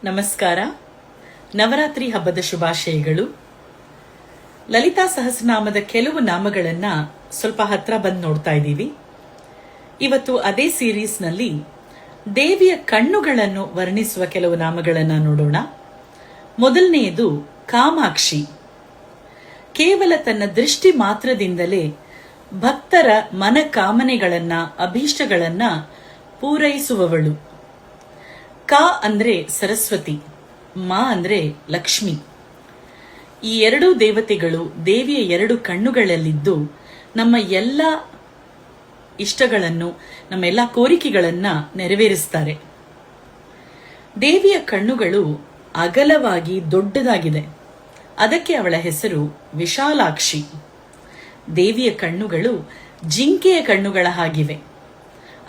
ನಮಸ್ಕಾರ. ನವರಾತ್ರಿ ಹಬ್ಬದ ಶುಭಾಶಯಗಳು. ಲಲಿತಾ ಸಹಸ್ರನಾಮದ ಕೆಲವು ನಾಮಗಳನ್ನ ಸ್ವಲ್ಪ ಹತ್ರ ಬಂದು ನೋಡ್ತಾ ಇದ್ದೀವಿ. ಇವತ್ತು ಅದೇ ಸೀರೀಸ್ನಲ್ಲಿ ದೇವಿಯ ಕಣ್ಣುಗಳನ್ನು ವರ್ಣಿಸುವ ಕೆಲವು ನಾಮಗಳನ್ನ ನೋಡೋಣ. ಮೊದಲನೆಯದು ಕಾಮಾಕ್ಷಿ. ಕೇವಲ ತನ್ನ ದೃಷ್ಟಿ ಮಾತ್ರದಿಂದಲೇ ಭಕ್ತರ ಮನಕಾಮನೆಗಳನ್ನ ಅಭೀಷ್ಟಗಳನ್ನ ಪೂರೈಸುವವಳು. ಕ ಅಂದ್ರೆ ಸರಸ್ವತಿ, ಮಾ ಅಂದ್ರೆ ಲಕ್ಷ್ಮಿ. ಈ ಎರಡೂ ದೇವತೆಗಳು ದೇವಿಯ ಎರಡು ಕಣ್ಣುಗಳಲ್ಲಿದ್ದು ನಮ್ಮ ಎಲ್ಲ ಇಷ್ಟಗಳನ್ನು, ನಮ್ಮ ಎಲ್ಲ ಕೋರಿಕೆಗಳನ್ನ ನೆರವೇರಿಸ್ತಾರೆ. ದೇವಿಯ ಕಣ್ಣುಗಳು ಅಗಲವಾಗಿ ದೊಡ್ಡದಾಗಿದೆ. ಅದಕ್ಕೆ ಅವಳ ಹೆಸರು ವಿಶಾಲಾಕ್ಷಿ. ದೇವಿಯ ಕಣ್ಣುಗಳು ಜಿಂಕೆಯ ಕಣ್ಣುಗಳ ಹಾಗಿವೆ.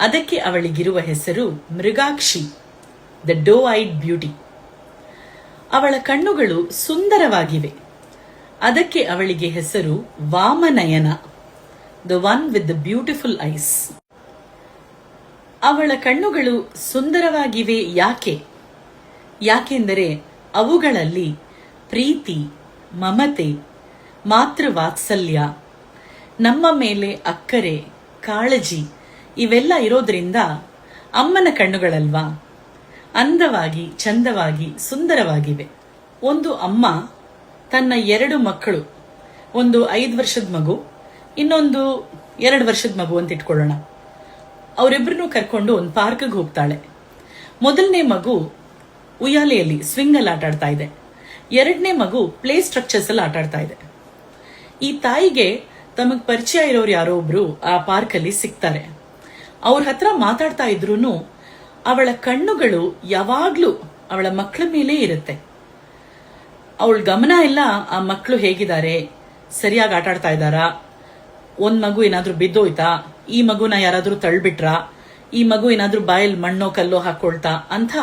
ಅದಕ್ಕೆ ಅವಳಿಗಿರುವ ಹೆಸರು ಮೃಗಾಕ್ಷಿ, ದ ಡೋ-ಐಡ್ ಬ್ಯೂಟಿ. ಅವಳ ಕಣ್ಣುಗಳು ಸುಂದರವಾಗಿವೆ. ಅದಕ್ಕೆ ಅವಳಿಗೆ ಹೆಸರು Vamanayana, the one with the beautiful eyes. ಅವಳ ಕಣ್ಣುಗಳು ಸುಂದರವಾಗಿವೆ ಯಾಕೆಂದರೆ ಅವುಗಳಲ್ಲಿ ಪ್ರೀತಿ, ಮಮತೆ, ಮಾತೃವಾತ್ಸಲ್ಯ, ನಮ್ಮ ಮೇಲೆ ಅಕ್ಕರೆ, ಕಾಳಜಿ ಇವೆಲ್ಲ ಇರೋದ್ರಿಂದ ಅಮ್ಮನ ಕಣ್ಣುಗಳಲ್ವಾ, ಅಂದವಾಗಿ, ಚಂದವಾಗಿ, ಸುಂದರವಾಗಿವೆ. ಒಂದು ಅಮ್ಮ ತನ್ನ ಎರಡು ಮಕ್ಕಳು, ಒಂದು 5 ವರ್ಷದ ಮಗು, ಇನ್ನೊಂದು 2 ವರ್ಷದ ಮಗು ಅಂತ ಇಟ್ಕೊಳ್ಳೋಣ, ಅವರಿಬ್ಬರನ್ನು ಕರ್ಕೊಂಡು ಒಂದು ಪಾರ್ಕ್ಗೆ ಹೋಗ್ತಾಳೆ. ಮೊದಲನೇ ಮಗು ಉಯ್ಯಾಲೆಯಲ್ಲಿ ಸ್ವಿಂಗ್ ಅಲ್ಲಿ ಆಟಾಡ್ತಾ ಇದೆ. ಎರಡನೇ ಮಗು ಪ್ಲೇ ಸ್ಟ್ರಕ್ಚರ್ಸ್ ಅಲ್ಲಿ ಆಟಾಡ್ತಾ ಇದೆ. ಈ ತಾಯಿಗೆ ತಮಗ್ ಪರಿಚಯ ಇರೋರು ಯಾರೋ ಒಬ್ರು ಆ ಪಾರ್ಕ್ ಅಲ್ಲಿ ಸಿಗ್ತಾರೆ. ಅವ್ರ ಹತ್ರ ಮಾತಾಡ್ತಾ ಇದ್ರೂನು ಅವಳ ಕಣ್ಣುಗಳು ಯಾವಾಗ್ಲೂ ಅವಳ ಮಕ್ಕಳ ಮೇಲೆ ಇರುತ್ತೆ. ಅವಳ ಗಮನ ಎಲ್ಲ ಆ ಮಕ್ಕಳು ಹೇಗಿದ್ದಾರೆ, ಸರಿಯಾಗಿ ಆಟಾಡ್ತಾ ಇದ್ದಾರಾ, ಒಂದ್ ಮಗು ಏನಾದ್ರೂ ಬಿದ್ದೋಯ್ತಾ, ಈ ಮಗುನ ಯಾರಾದ್ರೂ ತಳ್ಬಿಟ್ರಾ, ಈ ಮಗು ಏನಾದ್ರೂ ಬಾಯಲ್ಲಿ ಮಣ್ಣೋ ಕಲ್ಲೋ ಹಾಕೊಳ್ತಾ ಅಂತ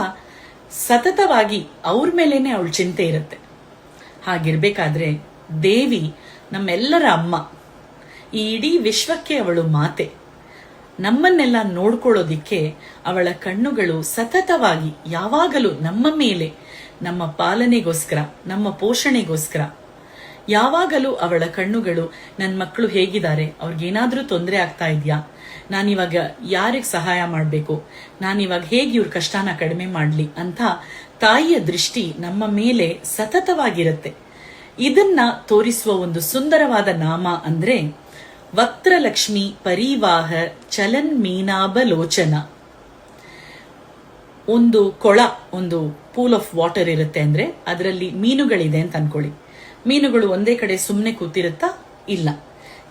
ಸತತವಾಗಿ ಅವ್ರ ಮೇಲೇನೆ ಅವಳ ಚಿಂತೆ ಇರುತ್ತೆ. ಹಾಗಿರ್ಬೇಕಾದ್ರೆ ದೇವಿ ನಮ್ಮೆಲ್ಲರ ಅಮ್ಮ, ಈ ಇಡೀ ವಿಶ್ವಕ್ಕೆ ಅವಳು ಮಾತೆ. ನಮ್ಮನ್ನೆಲ್ಲ ನೋಡ್ಕೊಳ್ಳೋದಿಕ್ಕೆ ಅವಳ ಕಣ್ಣುಗಳು ಸತತವಾಗಿ ಯಾವಾಗಲೂ ನಮ್ಮ ಮೇಲೆ, ನಮ್ಮ ಪಾಲನೆಗೋಸ್ಕರ, ನಮ್ಮ ಪೋಷಣೆಗೋಸ್ಕರ ಯಾವಾಗಲೂ ಅವಳ ಕಣ್ಣುಗಳು ನನ್ನ ಮಕ್ಕಳು ಹೇಗಿದ್ದಾರೆ, ಅವ್ರಿಗೇನಾದ್ರೂ ತೊಂದರೆ ಆಗ್ತಾ ಇದೆಯಾ, ನಾನಿವಾಗ ಯಾರಿಗೆ ಸಹಾಯ ಮಾಡಬೇಕು, ನಾನಿವಾಗ ಹೇಗೆ ಇವ್ರ ಕಷ್ಟನ ಕಡಿಮೆ ಮಾಡಲಿ ಅಂತ ತಾಯಿಯ ದೃಷ್ಟಿ ನಮ್ಮ ಮೇಲೆ ಸತತವಾಗಿರುತ್ತೆ. ಇದನ್ನ ತೋರಿಸುವ ಒಂದು ಸುಂದರವಾದ ನಾಮ ಅಂದ್ರೆ ವಕ್ತ್ರಲಕ್ಷ್ಮಿ ಪರಿವಾಹ ಚಲನ್ ಮೀನಾಬಲೋಚನ. ಒಂದು ಕೊಳ, ಒಂದು ಪೂಲ್ ಆಫ್ ವಾಟರ್ ಇರುತ್ತೆ ಅಂದ್ರೆ ಅದರಲ್ಲಿ ಮೀನುಗಳಿದೆ ಅಂತ ಅನ್ಕೊಳ್ಳಿ. ಮೀನುಗಳು ಒಂದೇ ಕಡೆ ಸುಮ್ಮನೆ ಕೂತಿರುತ್ತಾ? ಇಲ್ಲ,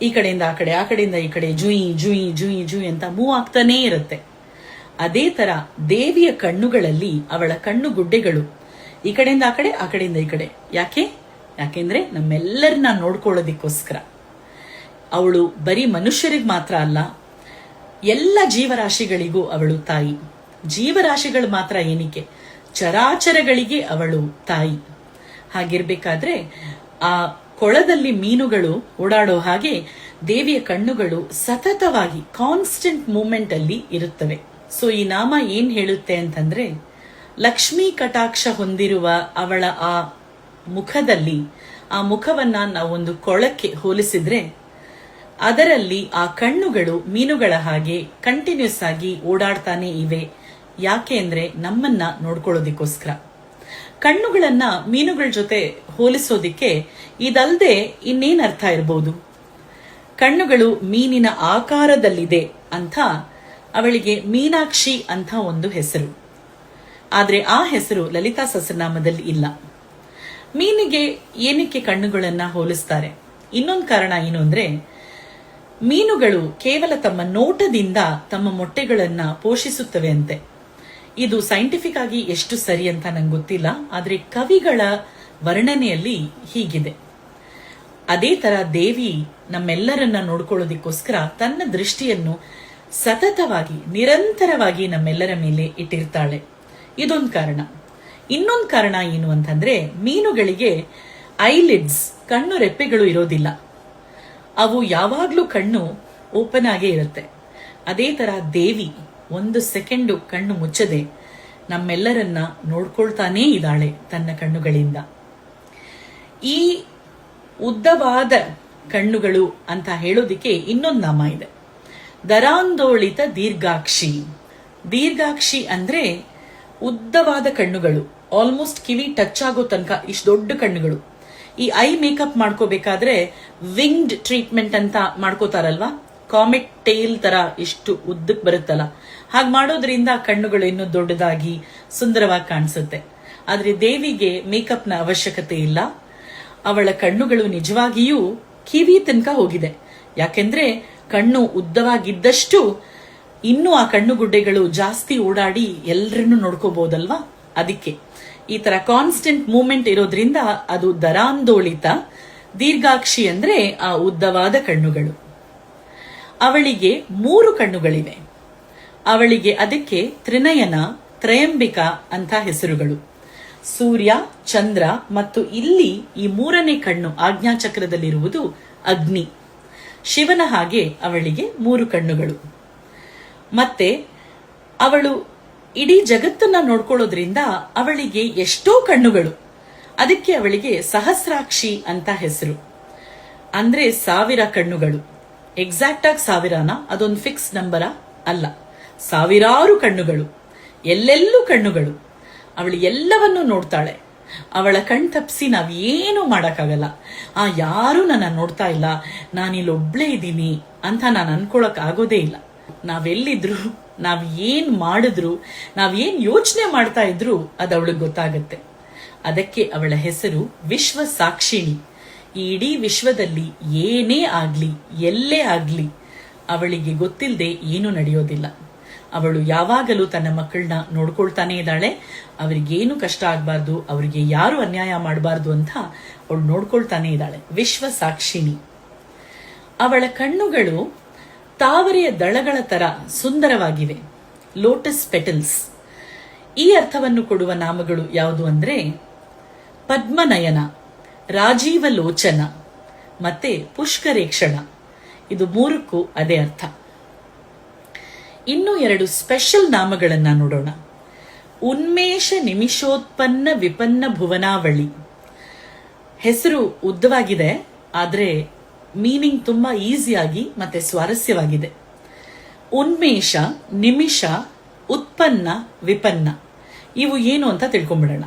ಈ ಕಡೆಯಿಂದ ಆ ಕಡೆ, ಆ ಕಡೆಯಿಂದ ಈ ಕಡೆ ಜುಯಿ ಜುಯಿ ಜುಯಿ ಜುಯಿ ಅಂತ ಮೂವ್ ಆಗ್ತಾನೇ ಇರುತ್ತೆ. ಅದೇ ತರ ದೇವಿಯ ಕಣ್ಣುಗಳಲ್ಲಿ ಅವಳ ಕಣ್ಣು ಗುಡ್ಡೆಗಳು ಈ ಕಡೆಯಿಂದ ಆ ಕಡೆ, ಆ ಕಡೆಯಿಂದ ಈ ಕಡೆ. ಯಾಕೆಂದ್ರೆ ನಮ್ಮೆಲ್ಲರನ್ನ ನೋಡ್ಕೊಳ್ಳೋದಿಕ್ಕೋಸ್ಕರ. ಅವಳು ಬರೀ ಮನುಷ್ಯರಿಗೆ ಮಾತ್ರ ಅಲ್ಲ, ಎಲ್ಲ ಜೀವರಾಶಿಗಳಿಗೂ ಅವಳು ತಾಯಿ. ಜೀವರಾಶಿಗಳು ಮಾತ್ರ ಏನಕ್ಕೆ, ಚರಾಚರಗಳಿಗೆ ಅವಳು ತಾಯಿ. ಹಾಗಿರ್ಬೇಕಾದ್ರೆ ಆ ಕೊಳದಲ್ಲಿ ಮೀನುಗಳು ಓಡಾಡೋ ಹಾಗೆ ದೇವಿಯ ಕಣ್ಣುಗಳು ಸತತವಾಗಿ ಕಾನ್ಸ್ಟೆಂಟ್ ಮೂವ್ಮೆಂಟ್ ಅಲ್ಲಿ ಇರುತ್ತವೆ. ಸೊ ಈ ನಾಮ ಏನ್ ಹೇಳುತ್ತೆ ಅಂತಂದ್ರೆ, ಲಕ್ಷ್ಮೀ ಕಟಾಕ್ಷ ಹೊಂದಿರುವ ಅವಳ ಆ ಮುಖದಲ್ಲಿ, ಆ ಮುಖವನ್ನ ನಾವೊಂದು ಕೊಳಕ್ಕೆ ಹೋಲಿಸಿದ್ರೆ ಅದರಲ್ಲಿ ಆ ಕಣ್ಣುಗಳು ಮೀನುಗಳ ಹಾಗೆ ಕಂಟಿನ್ಯೂಸ್ ಆಗಿ ಓಡಾಡ್ತಾನೆ ಇವೆ. ಯಾಕೆ ಅಂದ್ರೆ ನಮ್ಮನ್ನ ನೋಡ್ಕೊಳ್ಳೋದಿಕ್ಕೋಸ್ಕರ. ಕಣ್ಣುಗಳನ್ನ ಮೀನುಗಳ ಜೊತೆ ಹೋಲಿಸೋದಿಕ್ಕೆ ಇದಲ್ದೆ ಇನ್ನೇನ್ ಅರ್ಥ ಇರಬಹುದು? ಕಣ್ಣುಗಳು ಮೀನಿನ ಆಕಾರದಲ್ಲಿದೆ ಅಂತ ಅವಳಿಗೆ ಮೀನಾಕ್ಷಿ ಅಂತ ಒಂದು ಹೆಸರು. ಆದ್ರೆ ಆ ಹೆಸರು ಲಲಿತಾ ಸಹಸ್ರನಾಮದಲ್ಲಿ ಇಲ್ಲ. ಮೀನಿಗೆ ಏನಕ್ಕೆ ಕಣ್ಣುಗಳನ್ನ ಹೋಲಿಸ್ತಾರೆ? ಇನ್ನೊಂದು ಕಾರಣ ಏನು ಅಂದ್ರೆ, ಮೀನುಗಳು ಕೇವಲ ತಮ್ಮ ನೋಟದಿಂದ ತಮ್ಮ ಮೊಟ್ಟೆಗಳನ್ನ ಪೋಷಿಸುತ್ತವೆ ಅಂತೆ. ಇದು ಸೈಂಟಿಫಿಕ್ ಆಗಿ ಎಷ್ಟು ಸರಿ ಅಂತ ನಂಗೆ ಗೊತ್ತಿಲ್ಲ, ಆದ್ರೆ ಕವಿಗಳ ವರ್ಣನೆಯಲ್ಲಿ ಹೀಗಿದೆ. ಅದೇ ತರ ದೇವಿ ನಮ್ಮೆಲ್ಲರನ್ನ ನೋಡ್ಕೊಳ್ಳೋದಿಕ್ಕೋಸ್ಕರ ತನ್ನ ದೃಷ್ಟಿಯನ್ನು ಸತತವಾಗಿ, ನಿರಂತರವಾಗಿ ನಮ್ಮೆಲ್ಲರ ಮೇಲೆ ಇಟ್ಟಿರ್ತಾಳೆ. ಇದೊಂದು ಕಾರಣ. ಇನ್ನೊಂದು ಕಾರಣ ಏನು ಅಂತಂದ್ರೆ, ಮೀನುಗಳಿಗೆ ಐಲಿಡ್ಸ್, ಕಣ್ಣು ರೆಪ್ಪೆಗಳು ಇರೋದಿಲ್ಲ. ಅವು ಯಾವಾಗ್ಲೂ ಕಣ್ಣು ಓಪನ್ ಆಗೇ ಇರುತ್ತೆ. ಅದೇ ತರ ದೇವಿ 1 ಸೆಕೆಂಡು ಕಣ್ಣು ಮುಚ್ಚದೆ ನಮ್ಮೆಲ್ಲರನ್ನ ನೋಡ್ಕೊಳ್ತಾನೇ ಇದ್ದಾಳೆ ತನ್ನ ಕಣ್ಣುಗಳಿಂದ. ಈ ಉದ್ದವಾದ ಕಣ್ಣುಗಳು ಅಂತ ಹೇಳೋದಿಕ್ಕೆ ಇನ್ನೊಂದು ನಾಮ ಇದೆ, ದರಾಂದೋಳಿತ ದೀರ್ಘಾಕ್ಷಿ. ದೀರ್ಘಾಕ್ಷಿ ಅಂದ್ರೆ ಉದ್ದವಾದ ಕಣ್ಣುಗಳು, ಆಲ್ಮೋಸ್ಟ್ ಕಿವಿ ಟಚ್ ಆಗೋ ತನಕ ಇಷ್ಟು ದೊಡ್ಡ ಕಣ್ಣುಗಳು. ಈ ಐ ಮೇಕಪ್ ಮಾಡ್ಕೋಬೇಕಾದ್ರೆ ವಿಂಗ್ಡ್ ಟ್ರೀಟ್ಮೆಂಟ್ ಅಂತ ಮಾಡ್ಕೋತಾರಲ್ವಾ, ಕಾಮಿಕ್ ಟೇಲ್ ತರ ಇಷ್ಟು ಉದ್ದಕ್ಕೆ ಬರುತ್ತಲ್ಲ, ಹಾಗೆ ಮಾಡೋದ್ರಿಂದ ಕಣ್ಣುಗಳು ಇನ್ನೂ ದೊಡ್ಡದಾಗಿ ಸುಂದರವಾಗಿ ಕಾಣಿಸುತ್ತೆ. ಆದ್ರೆ ದೇವಿಗೆ ಮೇಕಪ್ನ ಅವಶ್ಯಕತೆ ಇಲ್ಲ. ಅವಳ ಕಣ್ಣುಗಳು ನಿಜವಾಗಿಯೂ ಕಿವಿ ತನಕ ಹೋಗಿದೆ. ಯಾಕೆಂದ್ರೆ ಕಣ್ಣು ಉದ್ದವಾಗಿದ್ದಷ್ಟು ಇನ್ನೂ ಆ ಕಣ್ಣುಗುಡ್ಡೆಗಳು ಜಾಸ್ತಿ ಓಡಾಡಿ ಎಲ್ಲರನ್ನು ನೋಡ್ಕೋಬಹುದಲ್ವಾ. ಅದಕ್ಕೆ ಈ ತರ ಕಾನ್ಸ್ಟೆಂಟ್ ಮೂವ್ಮೆಂಟ್ ಇರೋದ್ರಿಂದ ಅದು ದರಾಂದೋಳಿತ ದೀರ್ಘಾಕ್ಷಿ ಅಂದ್ರೆ ಆ ಉದ್ದವಾದ ಕಣ್ಣುಗಳು. ಅವಳಿಗೆ 3 ಕಣ್ಣುಗಳಿವೆ. ಅವಳಿಗೆ ಅದಕ್ಕೆ ತ್ರಿನಯನ, ತ್ರಯಂಬಿಕ ಅಂತ ಹೆಸರುಗಳು. ಸೂರ್ಯ, ಚಂದ್ರ ಮತ್ತು ಇಲ್ಲಿ ಈ 3ನೇ ಕಣ್ಣು ಆಜ್ಞಾಚಕ್ರದಲ್ಲಿರುವುದು ಅಗ್ನಿ. ಶಿವನ ಹಾಗೆ ಅವಳಿಗೆ 3 ಕಣ್ಣುಗಳು. ಮತ್ತೆ ಅವಳು ಇಡೀ ಜಗತ್ತನ್ನ ನೋಡ್ಕೊಳ್ಳೋದ್ರಿಂದ ಅವಳಿಗೆ ಎಷ್ಟೋ ಕಣ್ಣುಗಳು. ಅದಕ್ಕೆ ಅವಳಿಗೆ ಸಹಸ್ರಾಕ್ಷಿ ಅಂತ ಹೆಸರು. ಅಂದ್ರೆ 1000 ಕಣ್ಣುಗಳು. ಎಕ್ಸಾಕ್ಟ್ ಆಗಿ 1000ನ, ಅದೊಂದು ಫಿಕ್ಸ್ ನಂಬರ ಅಲ್ಲ, ಸಾವಿರಾರು ಕಣ್ಣುಗಳು, ಎಲ್ಲೆಲ್ಲೂ ಕಣ್ಣುಗಳು. ಅವಳು ಎಲ್ಲವನ್ನೂ ನೋಡ್ತಾಳೆ. ಅವಳ ಕಣ್ ತಪ್ಪಿಸಿ ನಾವೇನು ಮಾಡಕ್ಕಾಗಲ್ಲ. ಯಾರು ನನ್ನ ನೋಡ್ತಾ ಇಲ್ಲ, ನಾನಿಲ್ಲೊಬ್ಳೇ ಇದ್ದೀನಿ ಅಂತ ನಾನು ಅನ್ಕೊಳಕ್ ಆಗೋದೇ ಇಲ್ಲ. ನಾವೆಲ್ಲಿದ್ರು, ನಾವ್ ಏನ್ ಮಾಡಿದ್ರು, ನಾವೇನ್ ಯೋಚನೆ ಮಾಡ್ತಾ ಇದ್ರು ಅದು ಅವಳಿಗೆ ಗೊತ್ತಾಗತ್ತೆ. ಅದಕ್ಕೆ ಅವಳ ಹೆಸರು ವಿಶ್ವ ಸಾಕ್ಷಿಣಿ. ಈ ಇಡೀ ವಿಶ್ವದಲ್ಲಿ ಏನೇ ಆಗ್ಲಿ, ಎಲ್ಲೇ ಆಗ್ಲಿ, ಅವಳಿಗೆ ಗೊತ್ತಿಲ್ಲದೆ ಏನು ನಡೆಯೋದಿಲ್ಲ. ಅವಳು ಯಾವಾಗಲೂ ತನ್ನ ಮಕ್ಕಳನ್ನ ನೋಡ್ಕೊಳ್ತಾನೆ ಇದ್ದಾಳೆ. ಅವರಿಗೇನು ಕಷ್ಟ ಆಗ್ಬಾರ್ದು, ಅವರಿಗೆ ಯಾರು ಅನ್ಯಾಯ ಮಾಡಬಾರ್ದು ಅಂತ ಅವಳು ನೋಡ್ಕೊಳ್ತಾನೆ ಇದ್ದಾಳೆ. ವಿಶ್ವ ಸಾಕ್ಷಿಣಿ. ಅವಳ ಕಣ್ಣುಗಳು ತಾವರೆಯ ದಳಗಳ ತರ ಸುಂದರವಾಗಿವೆ, ಲೋಟಸ್ ಪೆಟಲ್ಸ್. ಈ ಅರ್ಥವನ್ನು ಕೊಡುವ ನಾಮಗಳು ಯಾವುದು ಅಂದ್ರೆ ಪದ್ಮನಯನ, ರಾಜೀವ ಲೋಚನ ಮತ್ತೆ ಪುಷ್ಕರೇಕ್ಷಣ. ಇದು 3ಕ್ಕೂ ಅದೇ ಅರ್ಥ. ಇನ್ನೂ 2 ಸ್ಪೆಷಲ್ ನಾಮಗಳನ್ನ ನೋಡೋಣ. ಉನ್ಮೇಷ ನಿಮಿಷೋತ್ಪನ್ನ ವಿಪನ್ನ ಭುವನಾವಳಿ. ಹೆಸರು ಉದ್ದವಾಗಿದೆ, ಆದ್ರೆ ಮೀನಿಂಗ್ ತುಂಬಾ ಈಸಿಯಾಗಿ ಮತ್ತೆ ಸ್ವಾರಸ್ಯವಾಗಿದೆ. ಉನ್ಮೇಷ, ನಿಮಿಷ, ಉತ್ಪನ್ನ, ವಿಪನ್ನ, ಇವು ಏನು ಅಂತ ತಿಳ್ಕೊಂಡ್ಬಿಡೋಣ.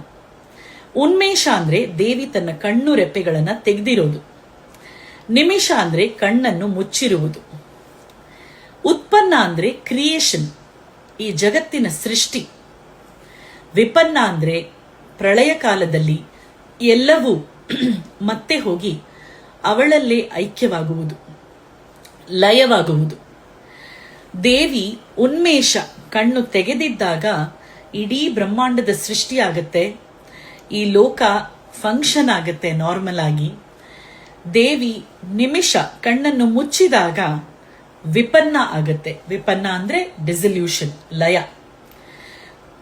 ಉನ್ಮೇಷ ಅಂದ್ರೆ ದೇವಿ ತನ್ನ ಕಣ್ಣು ರೆಪ್ಪೆಗಳನ್ನ ತೆಗೆದಿರೋದು. ನಿಮಿಷ ಅಂದ್ರೆ ಕಣ್ಣನ್ನು ಮುಚ್ಚಿರುವುದು. ಉತ್ಪನ್ನ ಅಂದ್ರೆ ಕ್ರಿಯೇಷನ್, ಈ ಜಗತ್ತಿನ ಸೃಷ್ಟಿ. ವಿಪನ್ನ ಅಂದ್ರೆ ಪ್ರಳಯ ಕಾಲದಲ್ಲಿ ಎಲ್ಲವೂ ಮತ್ತೆ ಹೋಗಿ ಅವಳಲ್ಲೇ ಐಕ್ಯವಾಗುವುದು, ಲಯವಾಗುವುದು. ದೇವಿ ಉನ್ಮೇಷ ಕಣ್ಣು ತೆಗೆದಿದ್ದಾಗ ಇಡೀ ಬ್ರಹ್ಮಾಂಡದ ಸೃಷ್ಟಿ ಆಗತ್ತೆ, ಈ ಲೋಕ ಫಂಕ್ಷನ್ ಆಗತ್ತೆ ನಾರ್ಮಲ್ ಆಗಿ. ದೇವಿ ನಿಮಿಷ ಕಣ್ಣನ್ನು ಮುಚ್ಚಿದಾಗ ವಿಪನ್ನ ಆಗತ್ತೆ. ವಿಪನ್ನ ಅಂದ್ರೆ ಡಿಸಲ್ಯೂಷನ್, ಲಯ.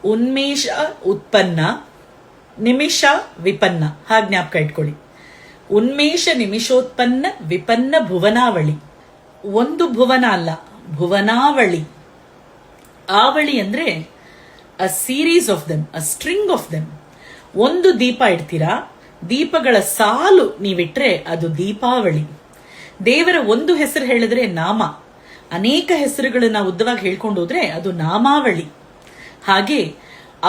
ಉನ್ಮೇಷ ಉತ್ಪನ್ನ, ನಿಮಿಷ ವಿಪನ್ನ, ಹಾಗೆ ಜ್ಞಾಪಕ ಇಟ್ಕೊಳ್ಳಿ. ಉನ್ಮೇಷ ನಿಮಿಷೋತ್ಪನ್ನ ವಿಪನ್ನ ಭುವನಾವಳಿ. ಒಂದು ಭುವನ ಅಲ್ಲ, ಭುವನಾವಳಿ. ಆವಳಿ ಅಂದ್ರೆ a series of them, a string of them. ಒಂದು ದೀಪ ಇಡ್ತೀರಾ, ದೀಪಗಳ ಸಾಲು ನೀವಿಟ್ರೆ ಅದು ದೀಪಾವಳಿ. ದೇವರ ಒಂದು ಹೆಸರು ಹೇಳಿದ್ರೆ ನಾಮ, ಅನೇಕ ಹೆಸರುಗಳನ್ನ ಉದ್ದವಾಗಿ ಹೇಳ್ಕೊಂಡು ಹೋದ್ರೆ ಅದು ನಾಮಾವಳಿ. ಹಾಗೆ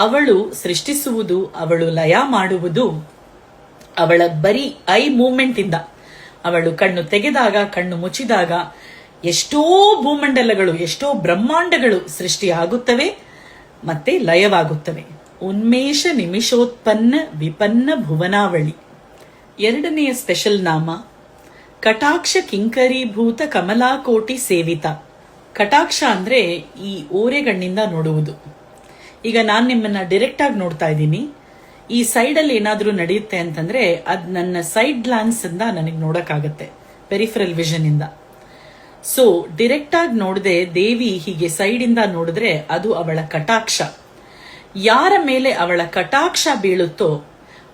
ಅವಳು ಸೃಷ್ಟಿಸುವುದು, ಅವಳು ಲಯ ಮಾಡುವುದು ಅವಳ ಬರೀ ಐ ಮೂವ್ಮೆಂಟ್ ಇಂದ. ಅವಳು ಕಣ್ಣು ತೆಗೆದಾಗ, ಕಣ್ಣು ಮುಚ್ಚಿದಾಗ ಎಷ್ಟೋ ಭೂಮಂಡಲಗಳು, ಎಷ್ಟೋ ಬ್ರಹ್ಮಾಂಡಗಳು ಸೃಷ್ಟಿಯಾಗುತ್ತವೆ ಮತ್ತೆ ಲಯವಾಗುತ್ತವೆ. ಉನ್ಮೇಷ ನಿಮಿಷೋತ್ಪನ್ನ ವಿಪನ್ನ ಭುವನಾವಳಿ. 2ನೆಯ ಸ್ಪೆಷಲ್ ನಾಮ ಕಟಾಕ್ಷ ಕಿಂಕರೀಭೂತ ಕಮಲಾಕೋಟಿ ಸೇವಿತ. ಕಟಾಕ್ಷ ಅಂದ್ರೆ ಈ ಓರೆಗಣ್ಣಿಂದ ನೋಡುವುದು. ಈಗ ನಾನು ನಿಮ್ಮನ್ನ ಡೈರೆಕ್ಟ್ ಆಗಿ ನೋಡ್ತಾ ಇದ್ದೀನಿ, ಈ ಸೈಡ್ ಅಲ್ಲಿ ಏನಾದ್ರೂ ನಡೆಯುತ್ತೆ ಅಂತಂದ್ರೆ ಅದ್ ನನ್ನ ಸೈಡ್ ಗ್ಲಾನ್ಸ್ ಇಂದ ನನಗೆ ನೋಡಕ್ಕಾಗತ್ತೆ, ಪೆರಿಫರಲ್ ವಿಷನ್ ಇಂದ. ಸೊ ಡೈರೆಕ್ಟ್ ಆಗಿ ನೋಡದೆ ದೇವಿ ಹೀಗೆ ಸೈಡ್ ಇಂದ ನೋಡಿದ್ರೆ ಅದು ಅವಳ ಕಟಾಕ್ಷ. ಯಾರ ಮೇಲೆ ಅವಳ ಕಟಾಕ್ಷ ಬೀಳುತ್ತೋ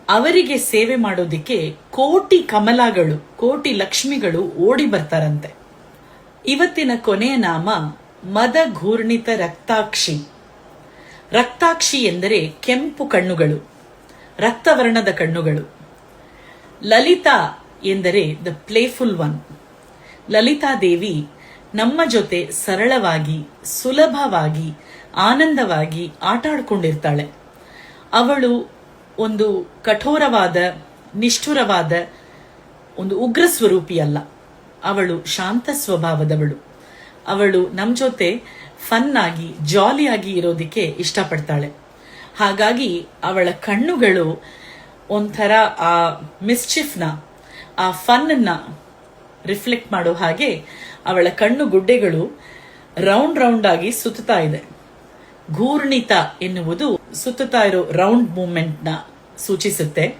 ಅವರಿಗೆ ಸೇವೆ ಮಾಡೋದಿಕ್ಕೆ ಕೋಟಿ ಕಮಲಗಳು, ಕೋಟಿ ಲಕ್ಷ್ಮಿಗಳು ಓಡಿ ಬರ್ತಾರಂತೆ. ಇವತ್ತಿನ ಕೊನೆಯ ನಾಮ ಮದ ಘೂರ್ಣಿತ ರಕ್ತಾಕ್ಷಿ. ರಕ್ತಾಕ್ಷಿ ಎಂದರೆ ಕೆಂಪು ಕಣ್ಣುಗಳು, ರಕ್ತವರ್ಣದ ಕಣ್ಣುಗಳು. ಲಲಿತಾ ಎಂದರೆ ದ ಪ್ಲೇಫುಲ್ ಒನ್. ಲಲಿತಾದೇವಿ ನಮ್ಮ ಜೊತೆ ಸರಳವಾಗಿ, ಸುಲಭವಾಗಿ, ಆನಂದವಾಗಿ ಆಟಾಡ್ಕೊಂಡಿರ್ತಾಳೆ. ಅವಳು ಒಂದು ಕಠೋರವಾದ, ನಿಷ್ಠುರವಾದ, ಒಂದು ಉಗ್ರ ಸ್ವರೂಪಿಯಲ್ಲ. ಅವಳು ಶಾಂತ ಸ್ವಭಾವದವಳು. ಅವಳು ನಮ್ಮ ಜೊತೆ ಫನ್ ಆಗಿ, ಜಾಲಿಯಾಗಿ ಇರೋದಕ್ಕೆ ಇಷ್ಟಪಡ್ತಾಳೆ. ಹಾಗಾಗಿ ಅವಳ ಕಣ್ಣುಗಳು ಒಂಥರ ಆ ಮಿಸ್ಚಿಫ್ನ, ಆ ಫನ್ನ ರಿಫ್ಲೆಕ್ಟ್ ಮಾಡೋ ಹಾಗೆ ಅವಳ ಕಣ್ಣು ಗುಡ್ಡೆಗಳು ರೌಂಡ್ ರೌಂಡ್ ಆಗಿ ಸುತ್ತಾ ಇದೆ. ಘೂರ್ಣಿತ ಎನ್ನುವುದು ಸುತ್ತುತ್ತಾ ಇರೋ ರೌಂಡ್ ಮೂವ್ಮೆಂಟ್ ನ ಸೂಚಿಸುತ್ತೆ.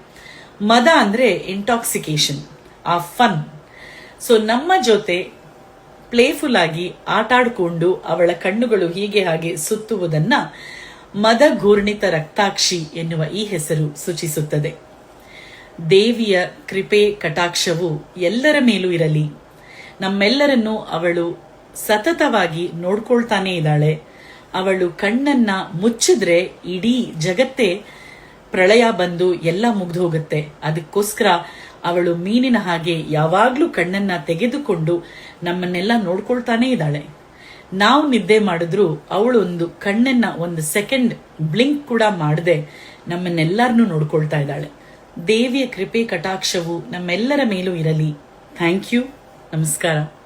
ಮದ ಅಂದ್ರೆ ಇಂಟಾಕ್ಸಿಕೇಶನ್, ಆ ಫನ್. ಸೊ ನಮ್ಮ ಜೊತೆ ಪ್ಲೇಫುಲ್ ಆಗಿ ಆಟಾಡಿಕೊಂಡು ಅವಳ ಕಣ್ಣುಗಳು ಹೀಗೆ ಹಾಗೆ ಸುತ್ತುವುದನ್ನ ಮದ ಘೂರ್ಣಿತ ರಕ್ತಾಕ್ಷಿ ಎನ್ನುವ ಈ ಹೆಸರು ಸೂಚಿಸುತ್ತದೆ. ದೇವಿಯ ಕೃಪೆ ಕಟಾಕ್ಷವು ಎಲ್ಲರ ಮೇಲೂ ಇರಲಿ. ನಮ್ಮೆಲ್ಲರನ್ನು ಅವಳು ಸತತವಾಗಿ ನೋಡ್ಕೊಳ್ತಾನೆ ಇದ್ದಾಳೆ. ಅವಳು ಕಣ್ಣನ್ನ ಮುಚ್ಚಿದ್ರೆ ಇಡೀ ಜಗತ್ತೇ ಪ್ರಳಯ ಬಂದು ಎಲ್ಲ ಮುಗ್ದು ಹೋಗುತ್ತೆ. ಅದಕ್ಕೋಸ್ಕರ ಅವಳು ಮೀನಿನ ಹಾಗೆ ಯಾವಾಗ್ಲೂ ಕಣ್ಣನ್ನ ತೆಗೆದುಕೊಂಡು ನಮ್ಮನ್ನೆಲ್ಲ ನೋಡ್ಕೊಳ್ತಾನೆ ಇದ್ದಾಳೆ. ನಾವು ನಿದ್ದೆ ಮಾಡಿದ್ರು ಅವಳು ಒಂದು ಕಣ್ಣನ್ನ ಒಂದು ಸೆಕೆಂಡ್ ಬ್ಲಿಂಕ್ ಕೂಡ ಮಾಡದೆ ನಮ್ಮನ್ನೆಲ್ಲರನ್ನೂ ನೋಡ್ಕೊಳ್ತಾ ಇದ್ದಾಳೆ. ದೇವಿಯ ಕೃಪೆ ಕಟಾಕ್ಷವು ನಮ್ಮೆಲ್ಲರ ಮೇಲೂ ಇರಲಿ. Thank you. ನಮಸ್ಕಾರ.